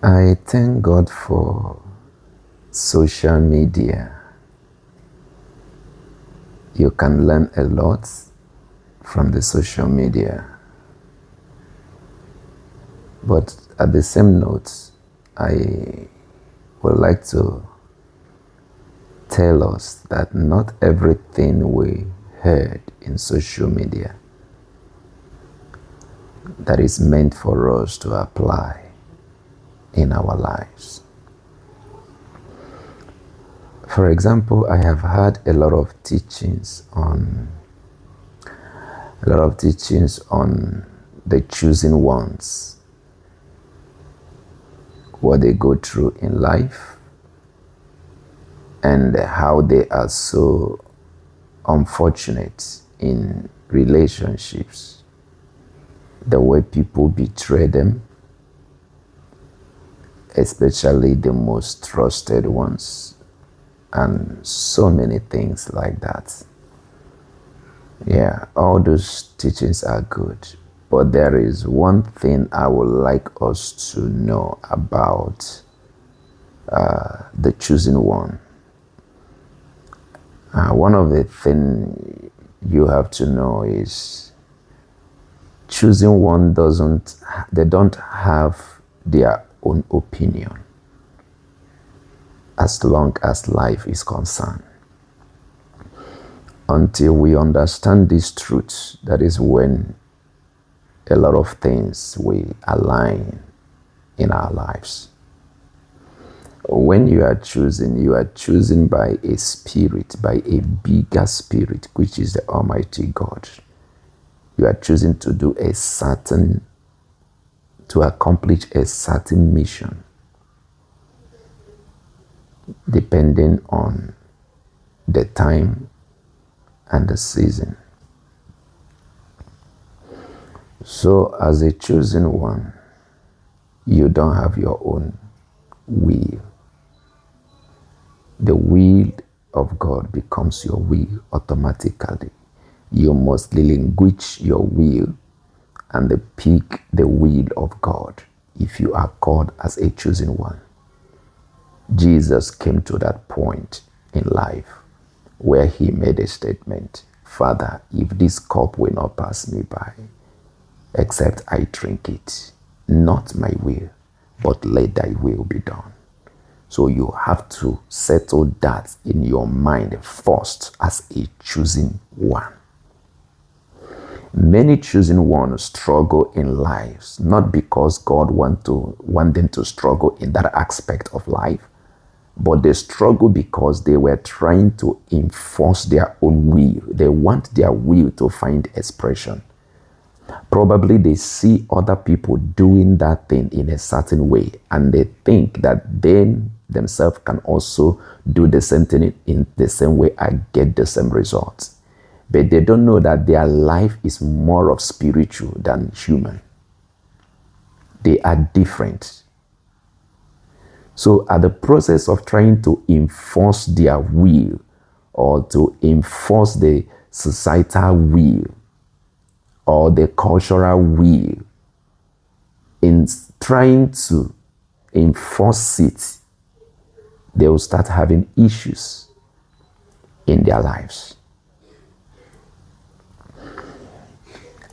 I thank God for social media. You can learn a lot from the social media. But at the same note, I would like to tell us that not everything we heard in social media that is meant for us to apply in our lives. For example, I have had a lot of teachings on the chosen ones, what they go through in life, and how they are so unfortunate in relationships, the way people betray them, especially the most trusted ones, and so many things like that. Yeah, all those teachings are good, but there is one thing I would like us to know about the chosen one. One of the things you have to know is choosing one they don't have their own opinion as long as life is concerned. Until we understand this truth, that is when a lot of things will align in our lives. When you are choosing by a spirit, by a bigger spirit, which is the Almighty God. You are choosing to accomplish a certain mission, depending on the time and the season. So as a chosen one, you don't have your own will. The will of God becomes your will automatically. You must relinquish your will and pick the will of God if you are called as a chosen one. Jesus came to that point in life where he made a statement, Father, if this cup will not pass me by, except I drink it, not my will, but let thy will be done. So you have to settle that in your mind first as a chosen one. Many chosen ones struggle in lives, not because God want them to struggle in that aspect of life, but they struggle because they were trying to enforce their own will. They want their will to find expression. Probably they see other people doing that thing in a certain way, and they think that they themselves can also do the same thing in the same way and get the same results. But they don't know that their life is more of spiritual than human. They are different. So at the process of trying to enforce their will or to enforce the societal will or the cultural will, in trying to enforce it, they will start having issues in their lives.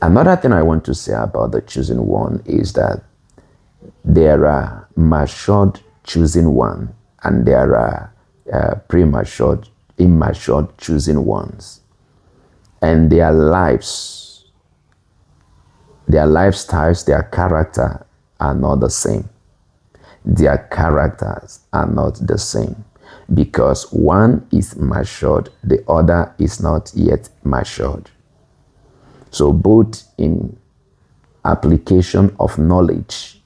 Another thing I want to say about the chosen one is that there are matured chosen one and there are premature, immature chosen ones. And their lives, their lifestyles, their character are not the same. Their characters are not the same because one is matured, the other is not yet matured. So both in application of knowledge,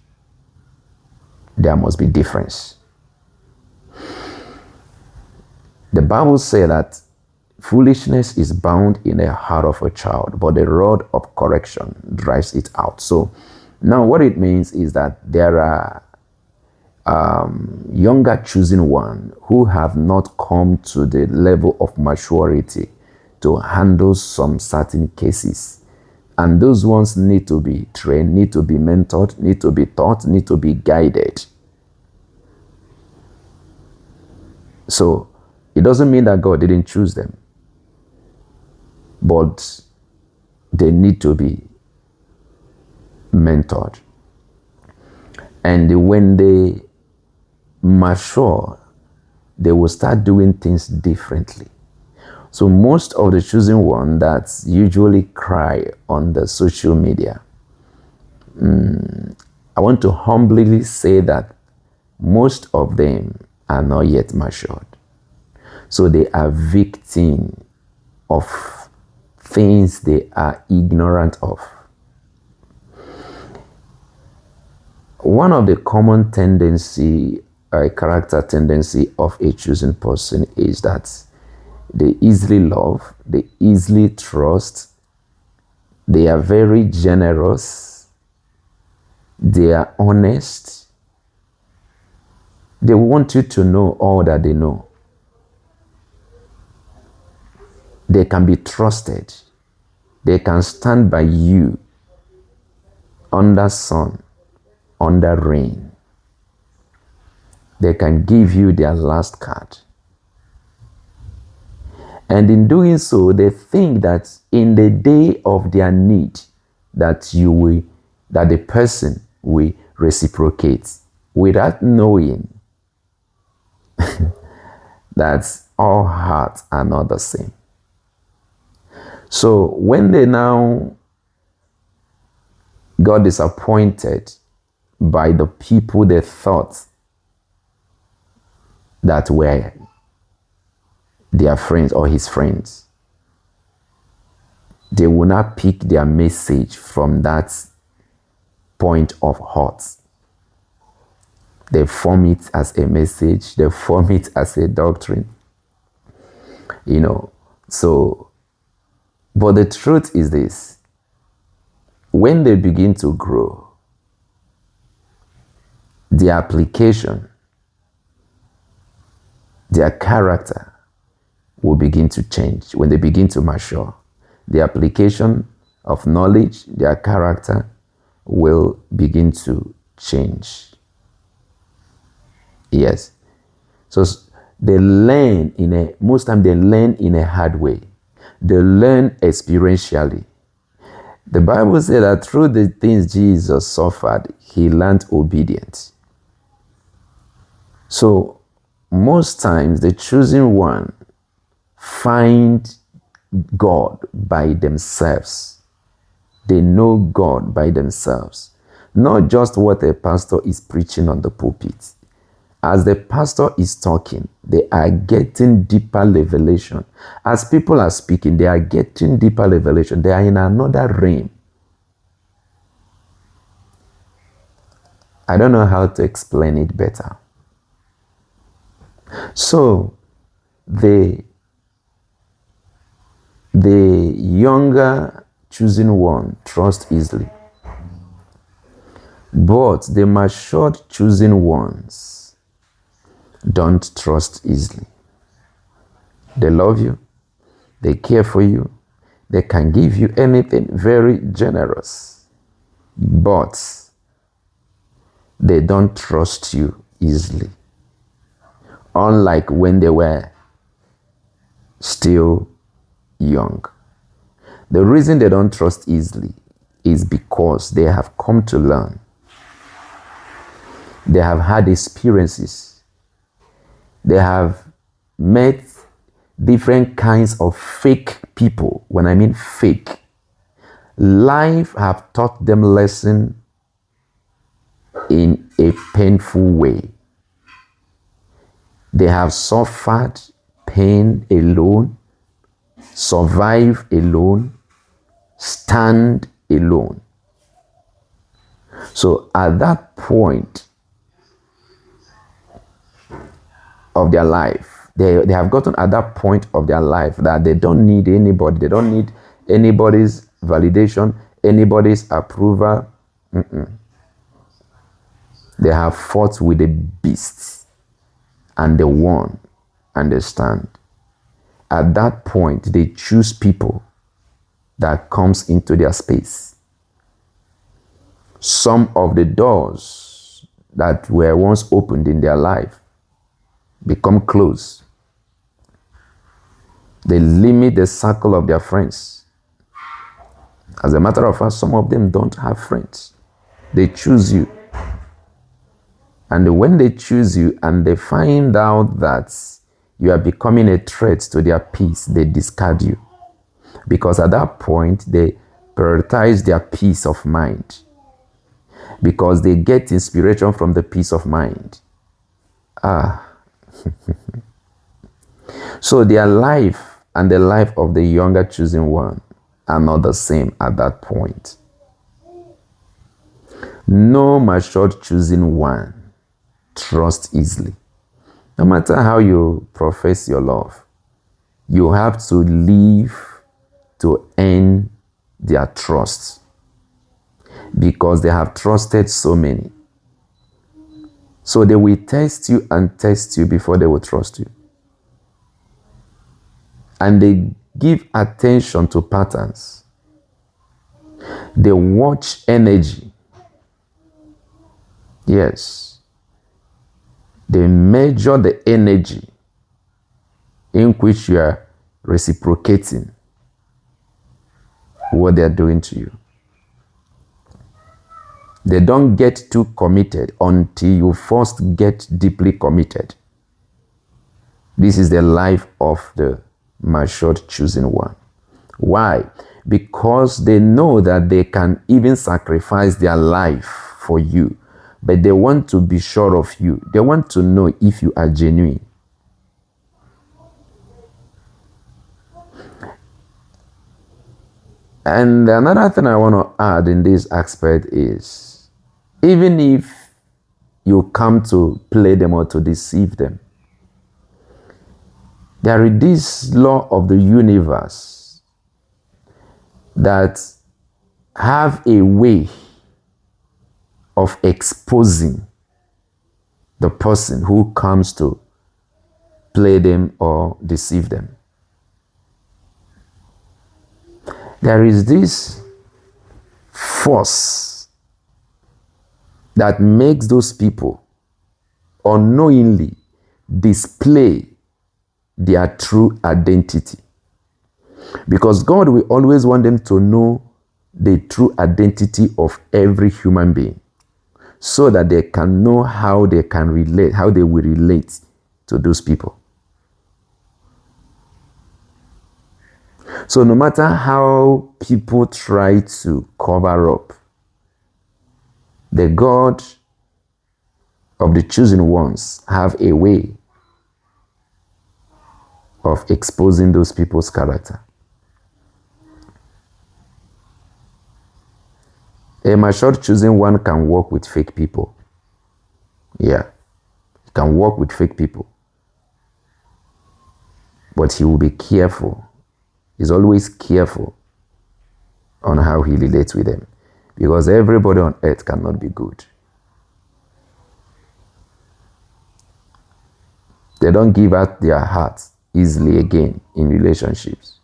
there must be difference. The Bible says that foolishness is bound in the heart of a child, but the rod of correction drives it out. So now what it means is that there are younger chosen ones who have not come to the level of maturity to handle some certain cases. And those ones need to be trained, need to be mentored, need to be taught, need to be guided. So it doesn't mean that God didn't choose them, but they need to be mentored. And when they mature, they will start doing things differently. So most of the chosen ones that usually cry on the social media, I want to humbly say that most of them are not yet matured. So they are victim of things they are ignorant of. One of the common tendency, character tendency of a chosen person is that they easily love, they easily trust, they are very generous, they are honest, they want you to know all that they know. They can be trusted. They can stand by you under sun, under rain. They can give you their last card. And in doing so, they think that in the day of their need, that the person will reciprocate, without knowing that all hearts are not the same. So when they now got disappointed by the people they thought that were their friends or his friends, they will not pick their message from that point of hurt. They form it as a message, they form it as a doctrine. So, but the truth is this: when they begin to grow, their application, their character will begin to change. When they begin to mature, the application of knowledge, their character will begin to change. Yes. So they learn most time they learn in a hard way. They learn experientially. The Bible says that through the things Jesus suffered, he learned obedience. So most times the chosen one find God by themselves. They know God by themselves. Not just what a pastor is preaching on the pulpit. As the pastor is talking, they are getting deeper revelation. As people are speaking, they are getting deeper revelation. They are in another realm. I don't know how to explain it better. So, the younger chosen one trusts easily. But the matured chosen ones don't trust easily. They love you. They care for you. They can give you anything, very generous. But they don't trust you easily. Unlike when they were still young. The reason they don't trust easily is because they have come to learn. They have had experiences. They have met different kinds of fake people. When I mean fake, life have taught them lesson in a painful way. They have suffered pain alone, survive alone, stand alone. So at that point of their life, they have gotten at that point of their life that they don't need anybody. They don't need anybody's validation, anybody's approval. They have fought with the beasts and they won and they stand. At that point, they choose people that comes into their space. Some of the doors that were once opened in their life, become close. They limit the circle of their friends. As a matter of fact, some of them don't have friends. They choose you. And when they choose you and they find out that you are becoming a threat to their peace, they discard you. Because at that point, they prioritize their peace of mind. Because they get inspiration from the peace of mind. So their life and the life of the younger chosen one are not the same at that point. No matured chosen one trusts easily. No matter how you profess your love, you have to live to earn their trust, because they have trusted so many. So they will test you and test you before they will trust you. And they give attention to patterns. They watch energy. Yes. They measure the energy in which you are reciprocating what they are doing to you. They don't get too committed until you first get deeply committed. This is the life of the matured chosen one. Why? Because they know that they can even sacrifice their life for you, but they want to be sure of you. They want to know if you are genuine. And another thing I want to add in this aspect is, even if you come to play them or to deceive them, there is this law of the universe that have a way of exposing the person who comes to play them or deceive them. There is this force that makes those people unknowingly display their true identity. Because God will always want them to know the true identity of every human being, so that they can know how they can relate, how they will relate to those people. So no matter how people try to cover up, the God of the chosen ones have a way of exposing those people's character. A matured chosen one can work with fake people. Yeah, he can work with fake people. But he will be careful. He's always careful on how he relates with them. Because everybody on earth cannot be good. They don't give out their hearts easily again in relationships.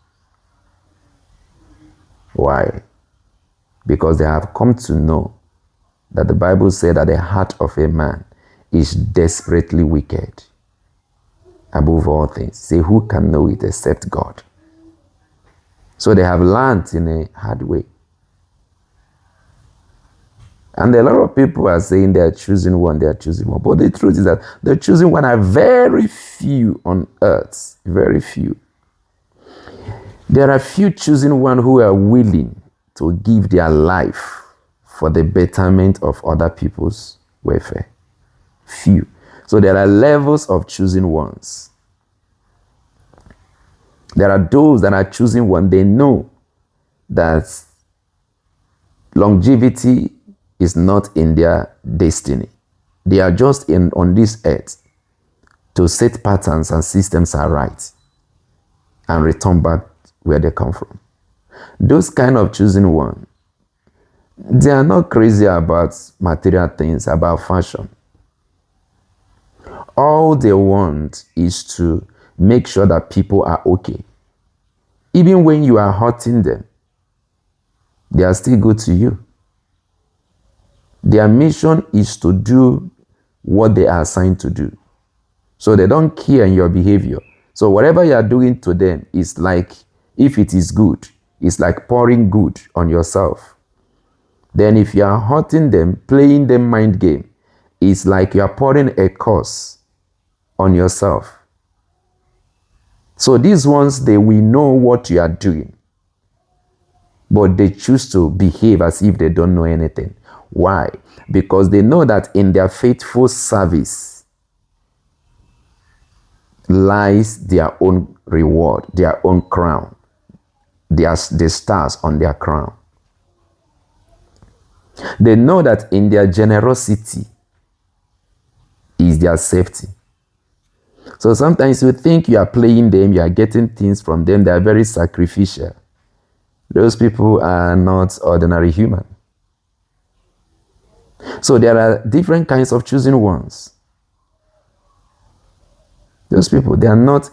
Why? Because they have come to know that the Bible said that the heart of a man is desperately wicked above all things. Say, who can know it except God? So they have learned in a hard way. And a lot of people are saying they are choosing one, they are choosing one. But the truth is that the choosing one are very few on earth. Very few. There are few choosing one who are willing to give their life for the betterment of other people's welfare. Few. So there are levels of choosing ones. There are those that are choosing one. They know that longevity is not in their destiny. They are just on this earth to set patterns and systems are right and return back where they come from. Those kind of choosing one, they are not crazy about material things, about fashion. All they want is to make sure that people are okay. Even when you are hurting them, they are still good to you. Their mission is to do what they are assigned to do. So they don't care in your behavior. So whatever you are doing to them is like, if it is good, it's like pouring good on yourself. Then if you are hurting them, playing them mind game, it's like you are pouring a curse on yourself. So these ones, they will know what you are doing, but they choose to behave as if they don't know anything. Why? Because they know that in their faithful service lies their own reward, their own crown, the stars on their crown. They know that in their generosity is their safety. So sometimes you think you are playing them, you are getting things from them, they are very sacrificial. Those people are not ordinary human. So there are different kinds of chosen ones. Those people, they are not,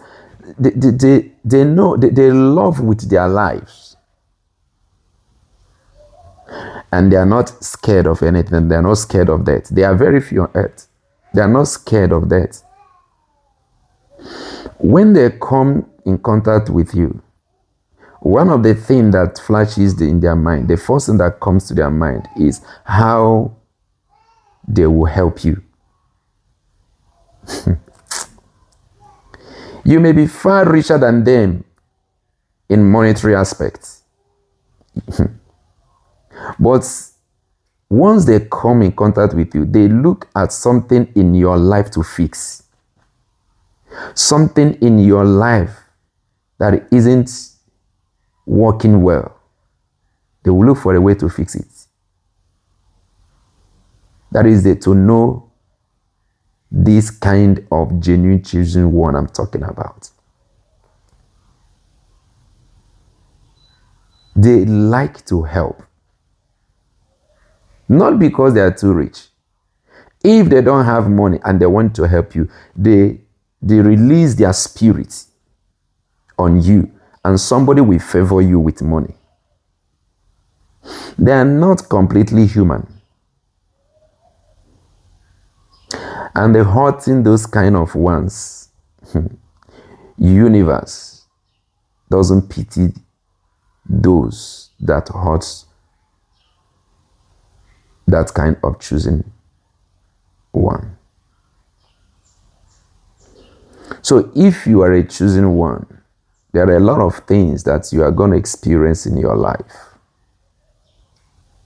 they know, they love with their lives. And they are not scared of anything. They are not scared of death. They are very few on earth. They are not scared of death. When they come in contact with you, one of the things that flashes in their mind, the first thing that comes to their mind is how they will help you. You may be far richer than them in monetary aspects. But once they come in contact with you, they look at something in your life to fix. Something in your life that isn't working well. They will look for a way to fix it. That is to know this kind of genuine chosen one I'm talking about. They like to help. Not because they are too rich. If they don't have money and they want to help you, they release their spirit on you and somebody will favor you with money. They are not completely human. And the hurting those kind of ones, universe doesn't pity those that hurts that kind of choosing one. So if you are a chosen one, there are a lot of things that you are going to experience in your life.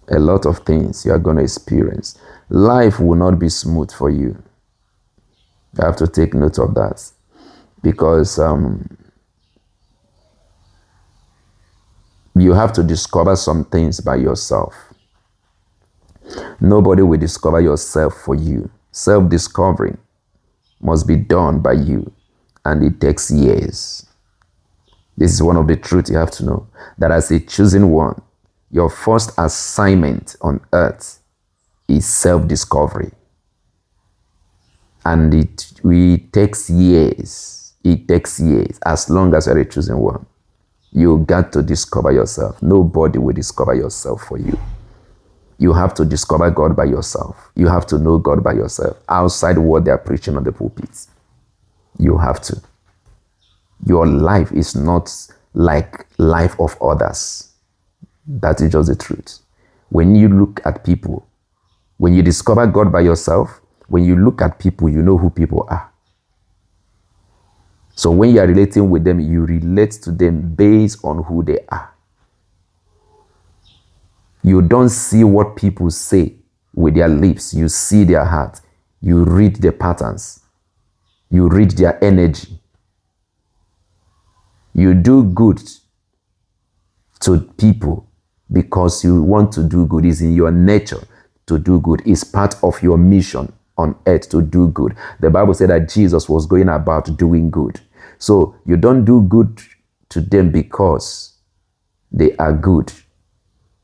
A lot of things you are going to experience. Life will not be smooth for you. You have to take note of that. Because you have to discover some things by yourself. Nobody will discover yourself for you. Self-discovery must be done by you, and it takes years. This is one of the truths you have to know, that as a chosen one, your first assignment on earth is self-discovery. And it takes years. It takes years. As long as you're a chosen one, you got to discover yourself. Nobody will discover yourself for you. You have to discover God by yourself. You have to know God by yourself, outside what they are preaching on the pulpits. You have to. Your life is not like life of others. That is just the truth. When you look at people, when you discover God by yourself, when you look at people, you know who people are. So when you are relating with them, you relate to them based on who they are. You don't see what people say with their lips. You see their heart. You read the patterns. You read their energy. You do good to people because you want to do good. It's in your nature to do good. It's part of your mission on earth to do good. The Bible said that Jesus was going about doing good. So you don't do good to them because they are good.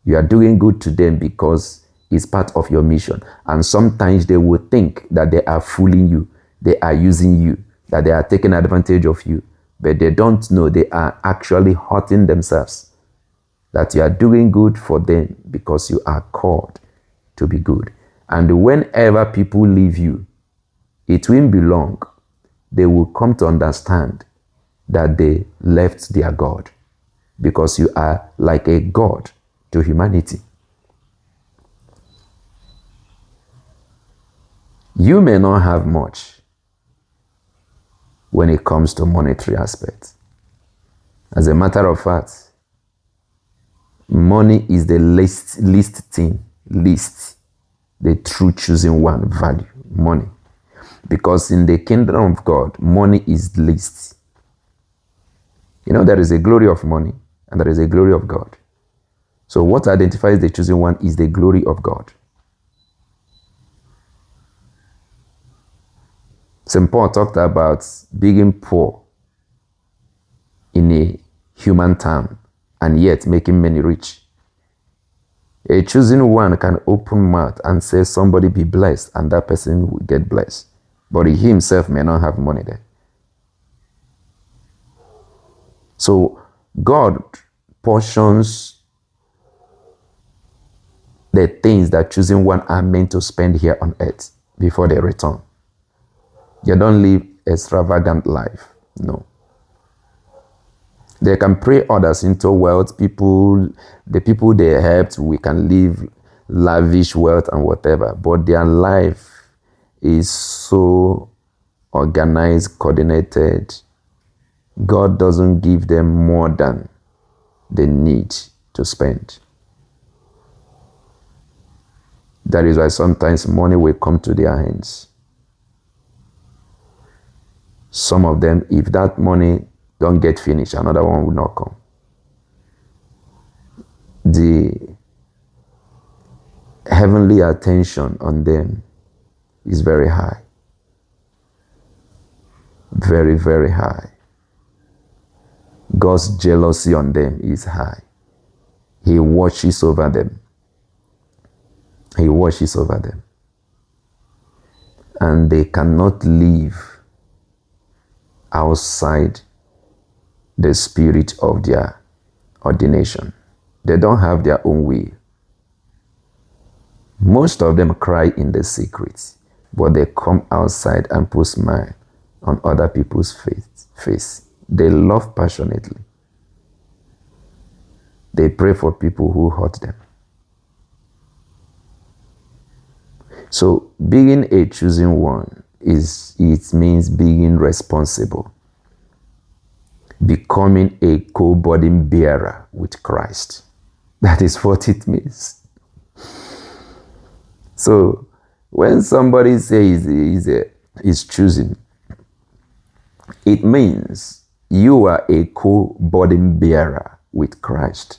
You are doing good to them because it's part of your mission. And sometimes they will think that they are fooling you. They are using you, that they are taking advantage of you. But they don't know they are actually hurting themselves. That you are doing good for them because you are called to be good. And whenever people leave you, it won't be long they will come to understand that they left their God, because you are like a God to humanity. You may not have much when it comes to monetary aspects. As a matter of fact, money is the least the true choosing one value, money. Because in the kingdom of God, money is least. You know, there is a glory of money and there is a glory of God. So what identifies the choosing one is the glory of God. St. Paul talked about being poor in a human term and yet making many rich. A choosing one can open mouth and say somebody be blessed, and that person will get blessed. But he himself may not have money there. So God portions the things that choosing one are meant to spend here on earth before they return. You don't live extravagant life. No. They can pray others into wealth. The people they helped, we can live lavish wealth and whatever. But their life is so organized, coordinated. God doesn't give them more than they need to spend. That is why sometimes money will come to their hands. Some of them, if that money don't get finished, another one will not come. The heavenly attention on them is very high. Very, very high. God's jealousy on them is high. He watches over them. He watches over them. And they cannot live outside the spirit of their ordination. They don't have their own will. Most of them cry in the secret, but they come outside and put smile on other people's face. They love passionately. They pray for people who hurt them. So being a choosing one means being responsible, becoming a co-burden bearer with Christ. That is what it means. So when somebody says he's choosing, it means you are a co-burden bearer with Christ.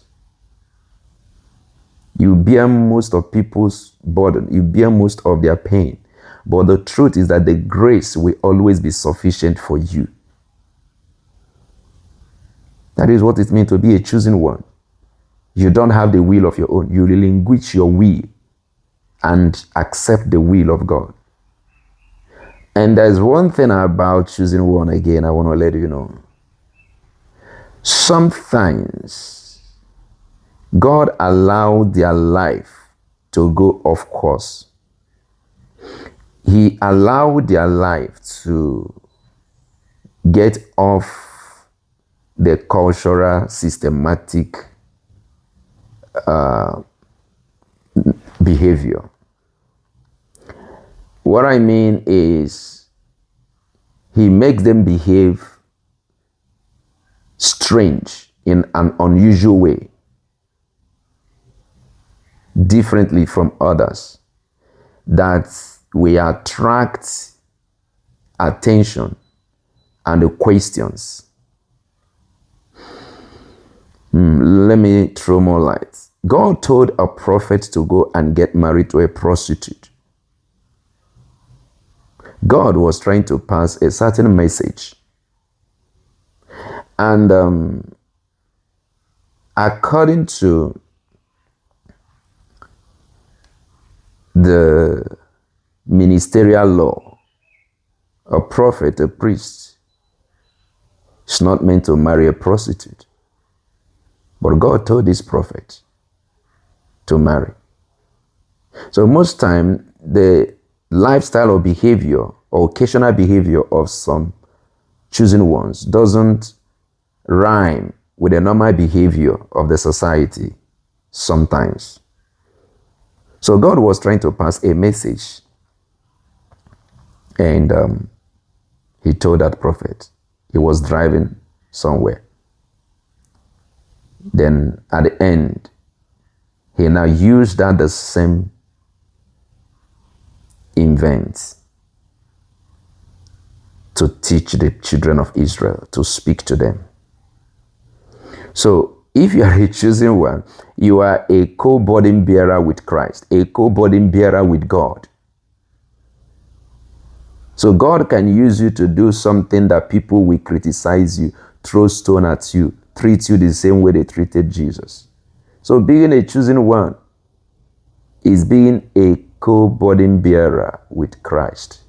You bear most of people's burden. You bear most of their pain. But the truth is that the grace will always be sufficient for you. That is what it means to be a choosing one. You don't have the will of your own. You relinquish your will and accept the will of God. And there's one thing about choosing one again, I want to let you know. Sometimes God allowed their life to go off course. He allowed their life to get off the cultural, systematic behavior. What I mean is, he makes them behave strange in an unusual way, differently from others, that we attract attention and the questions. Let me throw more light. God told a prophet to go and get married to a prostitute. God was trying to pass a certain message. And according to the ministerial law, a prophet, a priest, is not meant to marry a prostitute. But God told this prophet to marry. So most time, the lifestyle or behavior or occasional behavior of some chosen ones doesn't rhyme with the normal behavior of the society sometimes. So God was trying to pass a message, and he told that prophet. He was driving somewhere. Then at the end, he now used that the same event to teach the children of Israel, to speak to them. So if you are a chosen one, you are a co-burden bearer with Christ, a co-burden bearer with God. So God can use you to do something that people will criticize you, throw stone at you, treat you the same way they treated Jesus. So being a chosen one is being a co-burden bearer with Christ.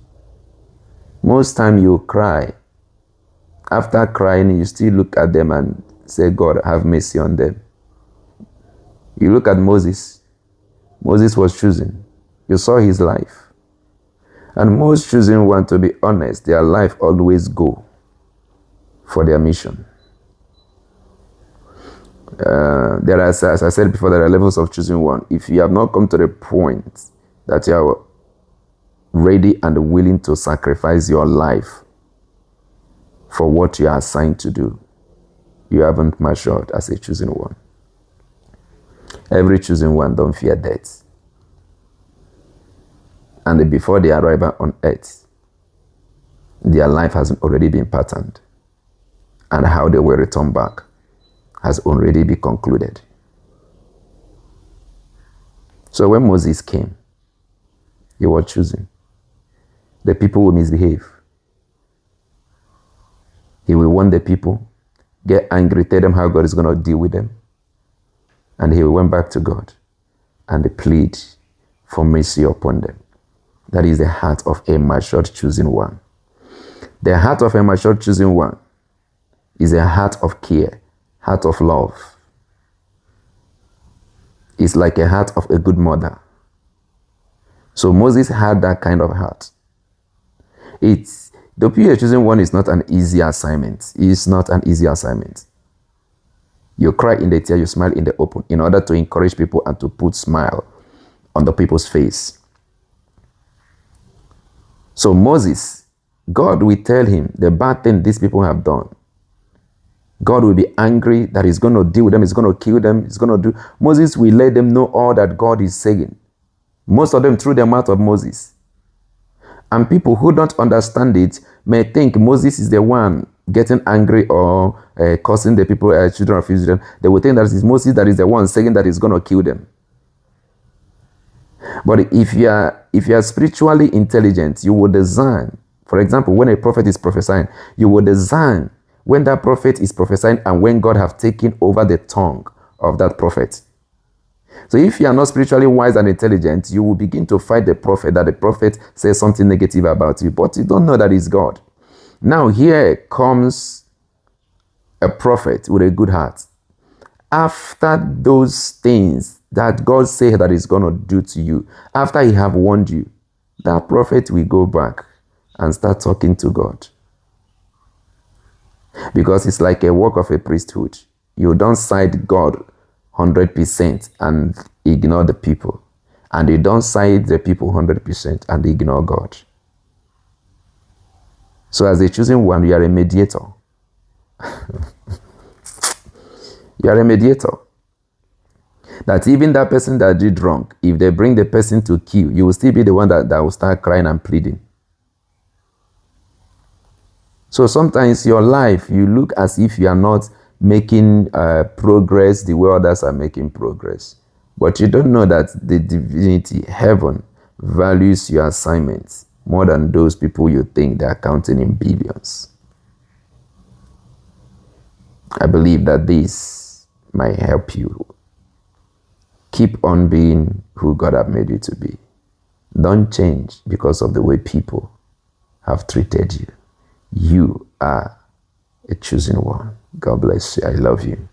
Most time you cry. After crying, you still look at them and say, God, have mercy on them. You look at Moses. Moses was chosen. You saw his life. And most chosen one, to be honest, their life always go for their mission. There are, as I said before, there are levels of choosing one. If you have not come to the point that you are ready and willing to sacrifice your life for what you are assigned to do, you haven't matured as a chosen one. Every chosen one don't fear death. And before their arrival on earth, their life has already been patterned, and how they will return back has already been concluded. So when Moses came, he was chosen. The people will misbehave. He will warn the people, get angry, tell them how God is going to deal with them. And he went back to God and plead for mercy upon them. That is the heart of a matured chosen one. The heart of a matured chosen one is a heart of care, heart of love. It's like a heart of a good mother. So Moses had that kind of heart. The being a chosen one is not an easy assignment. It's not an easy assignment. You cry in the tear, you smile in the open, in order to encourage people and to put smile on the people's face. So Moses, God will tell him the bad thing these people have done. God will be angry that he's going to deal with them, he's going to kill them, he's going to do. Moses will let them know all that God is saying. Most of them threw their mouth of Moses. And people who don't understand it may think Moses is the one getting angry or cursing the people, children of Israel. They will think that it's Moses that is the one saying that he's going to kill them. But if you are spiritually intelligent, you will discern. For example, when a prophet is prophesying, you will discern when that prophet is prophesying and when God have taken over the tongue of that prophet. So if you are not spiritually wise and intelligent, you will begin to fight the prophet, that the prophet says something negative about you, but you don't know that it's God. Now here comes a prophet with a good heart. After those things that God said that he's going to do to you, after he have warned you, that prophet will go back and start talking to God. Because it's like a work of a priesthood. You don't side God 100% and ignore the people. And you don't side the people 100% and ignore God. So as a chosen one, you are a mediator. You are a mediator. That even that person that did wrong, if they bring the person to kill, you will still be the one that will start crying and pleading. So sometimes your life, you look as if you are not making progress the way others are making progress. But you don't know that the divinity, heaven, values your assignments more than those people you think they are counting in billions. I believe that this might help you. Keep on being who God has made you to be. Don't change because of the way people have treated you. You are a chosen one. God bless you. I love you.